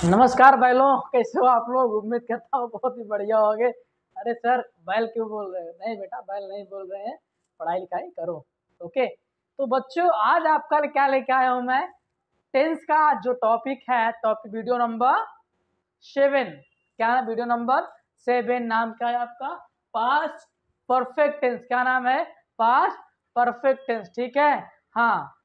नमस्कार बैलों, कैसे हो आप लोग। उम्मीद करता हूँ बहुत ही बढ़िया होंगे। अरे सर, बैल क्यों बोल रहे हो? नहीं बेटा, बैल नहीं बोल रहे हैं, पढ़ाई लिखाई करो। ओके, तो बच्चों आज आपका क्या लेके आया हूँ मैं। टेंस का जो टॉपिक है, टॉपिक वीडियो नंबर 7। क्या है वीडियो नंबर 7? नाम क्या है आपका? Past perfect tense. क्या नाम है? Past perfect tense. ठीक है, हाँ।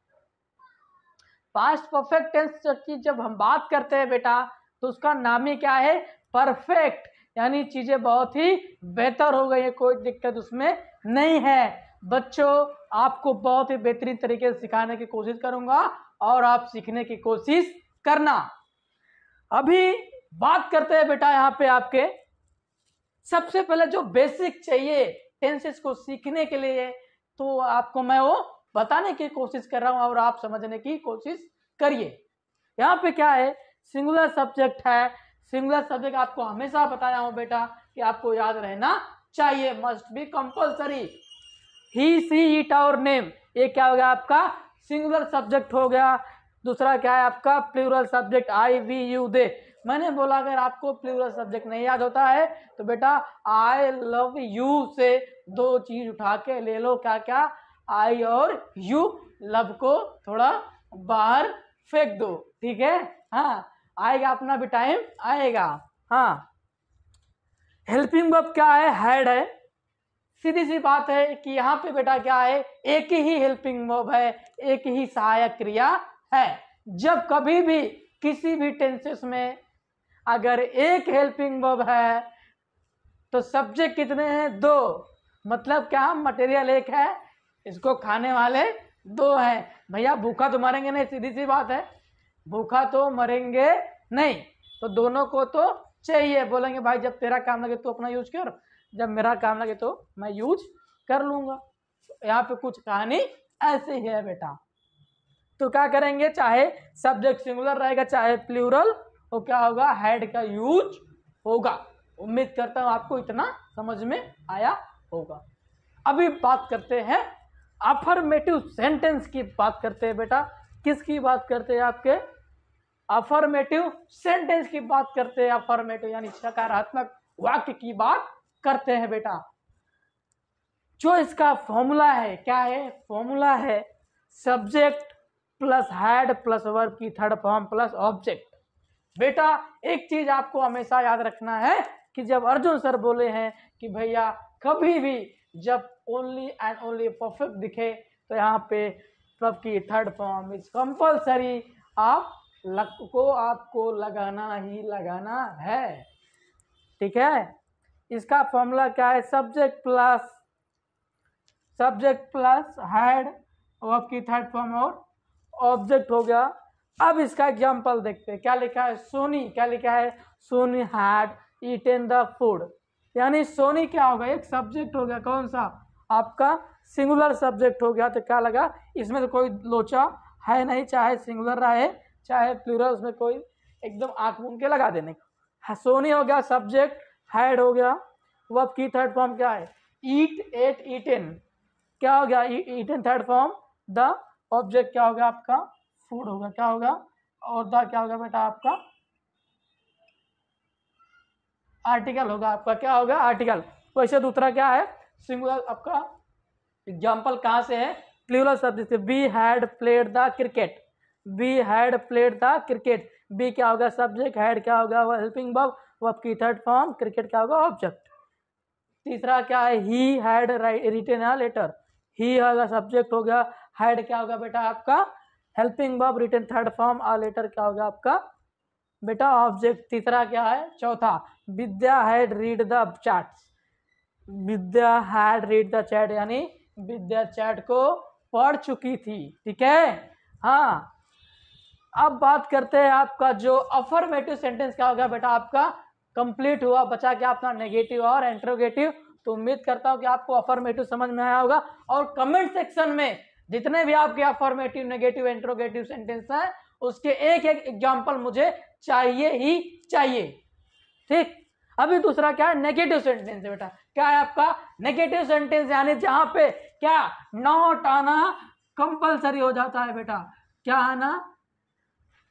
पास्ट परफेक्ट टेंस की जब हम बात करते हैं बेटा, तो उसका नाम ही क्या है? परफेक्ट। यानी चीजें बहुत ही बेहतर हो गई है, कोई दिक्कत उसमें नहीं है। बच्चों, आपको बहुत ही बेहतरीन तरीके से सिखाने की कोशिश करूंगा और आप सीखने की कोशिश करना। अभी बात करते हैं बेटा यहाँ पे आपके सबसे पहले जो बेसिक चाहिए टेंसेस को सीखने के लिए, तो आपको मैं वो बताने की कोशिश कर रहा हूं और आप समझने की कोशिश करिए। यहाँ पे क्या है? सिंगुलर सब्जेक्ट है। सिंगुलर सब्जेक्ट आपको हमेशा बताया हूं बेटा कि आपको याद रहना चाहिए, must be compulsory. He see it और नेम, ये क्या हो गया आपका? सिंगुलर सब्जेक्ट हो गया। दूसरा क्या है आपका? Plural subject, I we you they. मैंने बोला अगर आपको प्लूरल सब्जेक्ट नहीं याद होता है तो बेटा आई लव यू से दो चीज उठा के ले लो। क्या क्या? आई और यू। लव को थोड़ा बाहर फेंक दो, ठीक है। हाँ, आएगा, अपना भी टाइम आएगा। हाँ, हेल्पिंग वर्ब क्या है? हैड है। सीधी सी बात है कि यहाँ पे बेटा क्या है? एक ही हेल्पिंग वर्ब है, एक ही सहायक क्रिया है। जब कभी भी किसी भी टेंसेस में अगर एक हेल्पिंग वर्ब है तो सब्जेक्ट कितने हैं? दो। मतलब क्या? मटेरियल एक है, इसको खाने वाले दो हैं। भैया भूखा तो मरेंगे नहीं, सीधी सी बात है, भूखा तो मरेंगे नहीं, तो दोनों को तो चाहिए। बोलेंगे भाई जब तेरा काम लगे तो अपना यूज कर, जब मेरा काम लगे तो मैं यूज कर लूंगा। यहाँ पे कुछ कहानी ऐसे ही है बेटा। तो क्या करेंगे, चाहे सब्जेक्ट सिंगुलर रहेगा चाहे प्लूरल, तो क्या होगा? हैड का यूज होगा। उम्मीद करता हूं आपको इतना समझ में आया होगा। अभी बात करते हैं अफर्मेटिव सेंटेंस की। बात करते हैं बेटा, किसकी बात करते हैं? आपके अफर्मेटिव सेंटेंस की बात करते हैं। अफर्मेटिव यानी सकारात्मक वाक्य की बात करते हैं बेटा। जो इसका फॉर्मूला है, क्या है फॉर्मूला? है subject plus had plus verb की थर्ड फॉर्म प्लस ऑब्जेक्ट। बेटा एक चीज आपको हमेशा याद रखना है कि जब अर्जुन सर बोले हैं कि भैया कभी भी जब ओनली एंड ओनली परफेक्ट दिखे तो यहाँ पे वर्ब की थर्ड फॉर्म इज कंपल्सरी। आपको लगाना ही लगाना है, ठीक है। इसका फॉर्मूला क्या है? सब्जेक्ट प्लस हैड वर्ब की थर्ड फॉर्म और ऑब्जेक्ट हो गया। अब इसका एग्जांपल देखते हैं। क्या लिखा है? सोनी। क्या लिखा है? Soni had eaten the food. यानी सोनी क्या होगा? एक सब्जेक्ट हो गया। कौन सा? आपका सिंगुलर सब्जेक्ट हो गया। तो क्या लगा? इसमें तो कोई लोचा है नहीं, चाहे सिंगुलर रहे चाहे प्लूरल, उसमें कोई एकदम आंख मूंद के लगा देने का। सोनी हो गया सब्जेक्ट, हैड हो गया, वर्ब की थर्ड फॉर्म क्या है? ईट, एट, ईटेन। क्या हो गया? Eaten third form. The object क्या होगा आपका? फूड होगा। क्या होगा? और द क्या होगा बेटा आपका? आर्टिकल होगा आपका। क्या होगा? आर्टिकल। वैसे दूसरा क्या है? सिंगुलर। आपका एग्जांपल कहां से है? प्लूरल शब्द से। We had played the cricket. We had played the cricket. We क्या होगा? सब्जेक्ट, हैड क्या होगा? वह हेल्पिंग वर्ब, वर्ब की थर्ड फॉर्म, क्रिकेट क्या होगा? ऑब्जेक्ट। तीसरा क्या है? He had written a letter. He होगा सब्जेक्ट हो गया, हैड क्या होगा बेटा आपका? Helping verb, written third form, a letter क्या होगा आपका बेटा? ऑब्जेक्ट। तीसरा क्या है? चौथा, Vidya had read the chat. Vidya had read the chat, यानी विद्या चैट को पढ़ चुकी थी, ठीक है। हाँ, अब बात करते हैं आपका जो अफर्मेटिव सेंटेंस क्या होगा बेटा आपका? कंप्लीट हुआ। बचा क्या आपका? नेगेटिव और इंट्रोगेटिव। तो उम्मीद करता हूं कि आपको अफर्मेटिव समझ में आया होगा। और कमेंट सेक्शन में जितने भी आपके अफर्मेटिव, नेगेटिव, इंट्रोगेटिव सेंटेंस हैं उसके एक एक एग्जांपल मुझे चाहिए ही चाहिए, ठीक। अभी दूसरा क्या है? नेगेटिव सेंटेंस है बेटा। क्या है आपका? नेगेटिव सेंटेंस यानी जहां पे क्या नॉट आना कंपलसरी हो जाता है बेटा। क्या आना?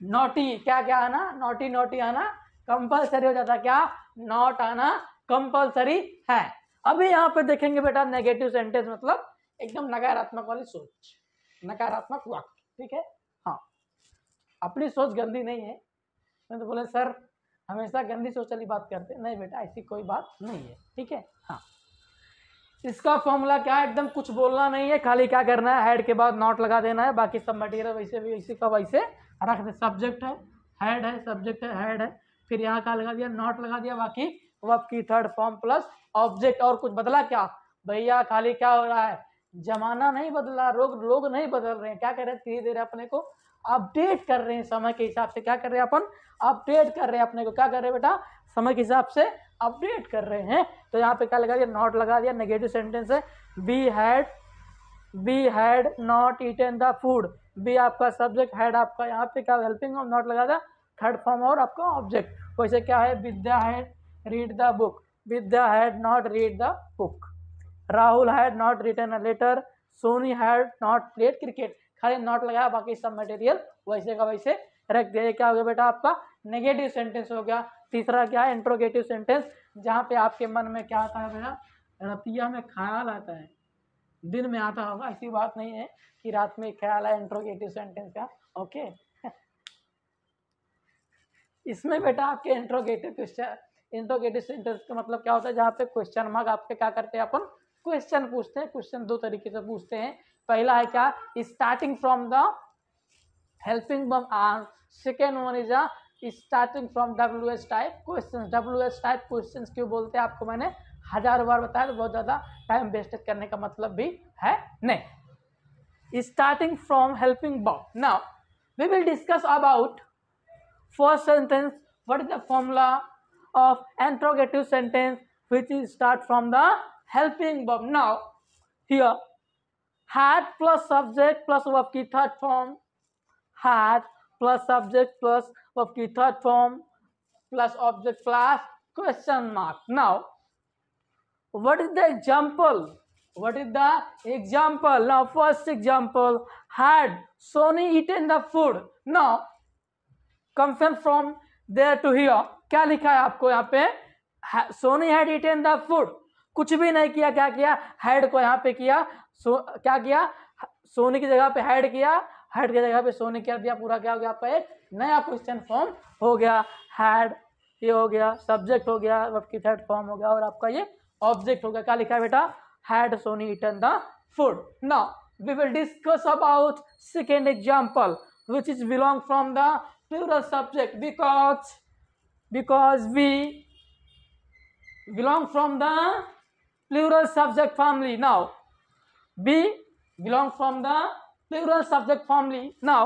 नॉटी, क्या क्या आना, नॉटी नॉटी आना कंपलसरी हो जाता, क्या नॉट आना कंपलसरी है। अभी यहाँ पे देखेंगे बेटा नेगेटिव सेंटेंस मतलब एकदम नकारात्मक वाली सोच, नकारात्मक वाक्य, ठीक है। हाँ, अपनी सोच गंदी नहीं है, मैं तो बोले सर हमेशा गंदी सोच वाली बात करते, नहीं बेटा ऐसी कोई बात नहीं है, ठीक है। हाँ, इसका फॉर्मूला क्या है, एकदम कुछ बोलना नहीं है, खाली क्या करना है, हेड के बाद नॉट लगा देना है, बाकी सब मटेरियल वैसे भी वैसे का वैसे रख दे। सब्जेक्ट है, हेड है, सब्जेक्ट है, हेड है, फिर यहाँ का लगा दिया, नॉट लगा दिया, बाकी वर्ब की थर्ड फॉर्म प्लस ऑब्जेक्ट। और कुछ बदला क्या भैया, खाली क्या हो रहा है, जमाना नहीं बदला, लोग नहीं बदल रहे हैं, क्या कर रहे हैं, धीरे धीरे अपने को अपडेट कर रहे हैं समय के हिसाब से, क्या कर रहे हैं अपन, अपडेट कर रहे हैं अपने को, क्या कर रहे हैं बेटा, समय के हिसाब से अपडेट कर रहे हैं। तो यहाँ पे क्या लगा दिया, नॉट लगा दिया, नेगेटिव सेंटेंस है। B had not eaten the food, B आपका सब्जेक्ट, हैड आपका यहाँ पे क्या हेल्पिंग ऑफ, नॉट लगा दिया थर्ड फॉर्म और आपका ऑब्जेक्ट। वैसे क्या है, Vidya had read the book, Vidya had not read the book. Rahul had not written a letter, Soni had not played cricket, खाली नॉट लगाया, बाकी सब मटेरियल वैसे का वैसे रख दिया। क्या हो गया बेटा आपका नेगेटिव सेंटेंस हो गया। तीसरा क्या है, इंट्रोगेटिव सेंटेंस, जहाँ पे आपके मन में क्या आता है बेटा, रतिया में ख्याल आता है, दिन में आता होगा, ऐसी बात नहीं है कि रात में ख्याल है इंट्रोगेटिव सेंटेंस का, ओके। इसमें बेटा आपके इंट्रोगेटिव सेंटेंस का मतलब क्या होता है, जहाँ पे क्वेश्चन मार्क आपके क्या करते हैं, अपन क्वेश्चन पूछते हैं। क्वेश्चन दो तरीके से पूछते हैं, पहला है क्या, starting from the helping verb, second one is a starting from WH type question. WH type question क्यों बोलते हैं आपको मैंने 1000 बार बताया, तो बहुत ज़्यादा टाइम वेस्ट करने का मतलब भी है नहीं। Starting from helping verb, now we will discuss about first sentence, what is the formula of interrogative sentence which is start from the helping verb. Now here had plus subject plus verb की third form, had plus subject plus verb की third form plus object plus question mark. Now what is the example, what is the example, now first example, had Sony eaten the food. Now come from there to here, क्या लिखा है आपको यहाँ पे, Soni had eaten the food, कुछ भी नहीं किया, क्या किया, हैड को यहाँ पे किया, क्या किया, सोनी की जगह पे हैड किया, हैड की जगह पे सोनी कर दिया, पूरा क्या हो गया आपका एक नया क्वेश्चन फॉर्म हो गया। हैड ये हो गया, सब्जेक्ट हो गया, वर्ब की थर्ड फॉर्म हो गया, और आपका ये ऑब्जेक्ट हो गया। क्या लिखा है बेटा, had Soni eaten the food. Now we will discuss about second example which is belong from the plural subject, because we belong from the plural subject family. Now we belong from the plural subject family. Now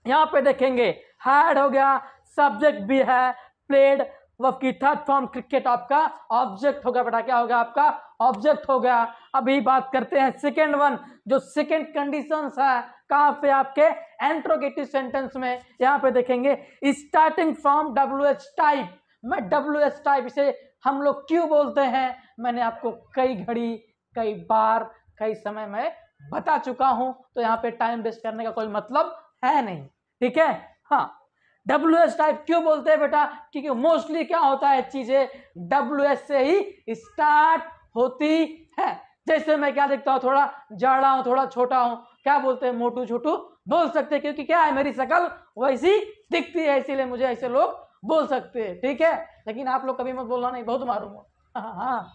यहाँ पे देखेंगे had हो गया, subject भी है, played verb की third form, cricket आपका object होगा बेटा, क्या होगा आपका ऑब्जेक्ट हो गया। अभी बात करते हैं सेकेंड वन, जो सेकेंड कंडीशंस है कहाँ पे आपके इंट्रोगेटिव सेंटेंस में, यहाँ पे देखेंगे स्टार्टिंग फ्रॉम WH टाइप। मैं WH टाइप इसे हम लोग क्यों बोलते हैं, मैंने आपको कई घड़ी कई बार कई समय में बता चुका हूं, तो यहाँ पे टाइम वेस्ट करने का कोई मतलब है नहीं, ठीक है। हाँ, WH टाइप क्यों बोलते हैं बेटा, क्योंकि मोस्टली क्या होता है, चीजें WH से ही स्टार्ट होती है। जैसे मैं क्या देखता हूँ, थोड़ा जाड़ा हूँ, थोड़ा छोटा हूँ, क्या बोलते हैं, मोटू छोटू बोल सकते हैं, क्योंकि क्या है, मेरी शक्ल वैसी दिखती है, इसीलिए मुझे ऐसे लोग बोल सकते हैं, ठीक है। लेकिन आप लोग कभी मत बोलना, नहीं बहुत मारूंगा। हाँ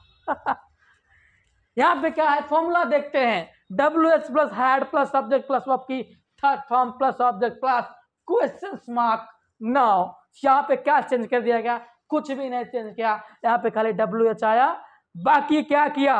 यहाँ पे क्या है, फॉर्मूला देखते हैं, WH plus had plus subject plus verb की third form plus object plus question mark. Now यहाँ पे क्या चेंज कर दिया गया, कुछ भी नहीं चेंज किया, यहाँ पे खाली WH आया, बाकी क्या किया,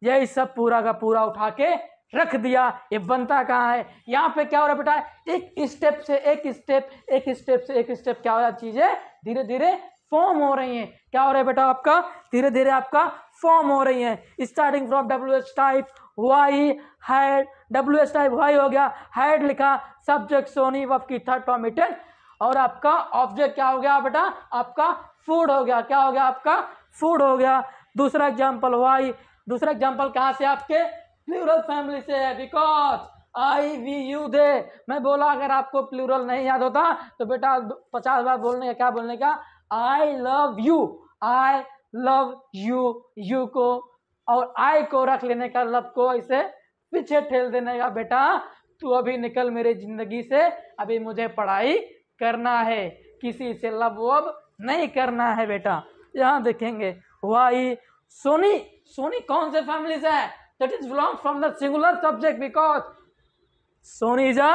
यही सब पूरा का पूरा उठा के रख दिया। ये बनता कहाँ है, यहाँ पे क्या हो रहा है बेटा, एक स्टेप से एक स्टेप, एक स्टेप से एक स्टेप क्या हो रहा है, चीजें धीरे धीरे फॉर्म हो रही हैं। क्या हो रहा है बेटा आपका, धीरे धीरे आपका फॉर्म हो रही है। Starting from WH type, why had, WH type why हो गया, हैड लिखा, सब्जेक्ट सोनी, वर्ब की थर्ड फॉर्म इटन, और आपका ऑब्जेक्ट क्या हो गया बेटा, आपका फूड हो गया। क्या हो गया आपका, फूड हो गया। दूसरा एग्जाम्पल वाई, दूसरा एग्जाम्पल कहाँ से, आपके प्लूरल फैमिली से है, because I we you they. मैं बोला अगर आपको प्लूरल नहीं याद होता तो बेटा 50 बार बोलने का, क्या बोलने का, I love you, I love you, you को और आई को रख लेने का, लव को इसे पीछे ठेल देने का। बेटा तू अभी निकल मेरी जिंदगी से, अभी मुझे पढ़ाई करना है, किसी से लव वब नहीं करना है बेटा। यहाँ देखेंगे वाई सोनी, सोनी कौन से फैमिली से है, that is belong from the singular subject because Soni is a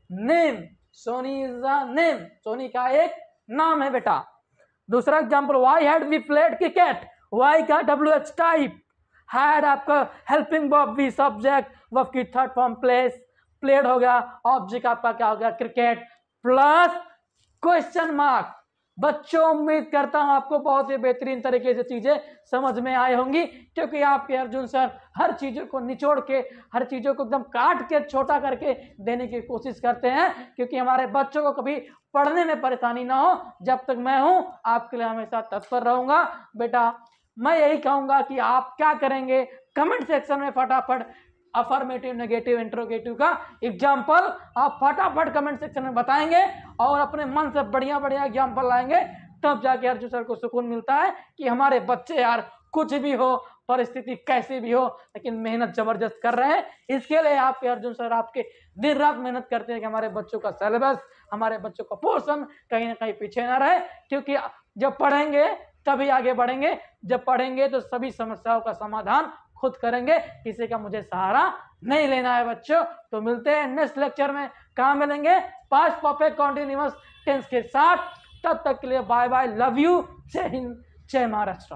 name, Soni is a name, Soni का एक नाम है बेटा। दूसरा example, why had we played cricket, why का WH टाइप, हैड आपका हेल्पिंग वर्ब भी सब्जेक्ट, वर्ब की थर्ड फॉर्म प्लेस, प्लेड हो गया, ऑब्जेक्ट आपका क्या हो गया क्रिकेट, प्लस क्वेश्चन मार्क। बच्चों उम्मीद करता हूं आपको बहुत ही बेहतरीन तरीके से चीजें समझ में आई होंगी, क्योंकि आपके अर्जुन सर हर चीजों को निचोड़ के, हर चीजों को एकदम काट के छोटा करके देने की कोशिश करते हैं, क्योंकि हमारे बच्चों को कभी पढ़ने में परेशानी ना हो। जब तक मैं हूं आपके लिए हमेशा तत्पर रहूंगा। बेटा मैं यही कहूंगा कि आप क्या करेंगे, कमेंट सेक्शन में फटाफट अफर्मेटिव, नेगेटिव, इंट्रोगेटिव का एग्जाम्पल आप फटाफट कमेंट सेक्शन में बताएंगे और अपने मन से बढ़िया बढ़िया एग्जाम्पल लाएंगे, तब जाके अर्जुन सर को सुकून मिलता है कि हमारे बच्चे यार कुछ भी हो, परिस्थिति कैसी भी हो, लेकिन मेहनत जबरदस्त कर रहे हैं। इसके लिए आपके अर्जुन सर आपके दिन रात मेहनत करते हैं कि हमारे बच्चों का सिलेबस, हमारे बच्चों का पोर्शन कहीं ना कहीं पीछे ना रहे, क्योंकि जब पढ़ेंगे तभी आगे बढ़ेंगे। जब पढ़ेंगे तो सभी समस्याओं का समाधान खुद करेंगे, किसी का मुझे सहारा नहीं लेना है बच्चों। तो मिलते हैं नेक्स्ट लेक्चर में, कहाँ मिलेंगे, पास्ट परफेक्ट कॉन्टिन्यूअस टेंस के साथ। तब तक के लिए बाय बाय, लव यू, जय हिंद, जय महाराष्ट्र।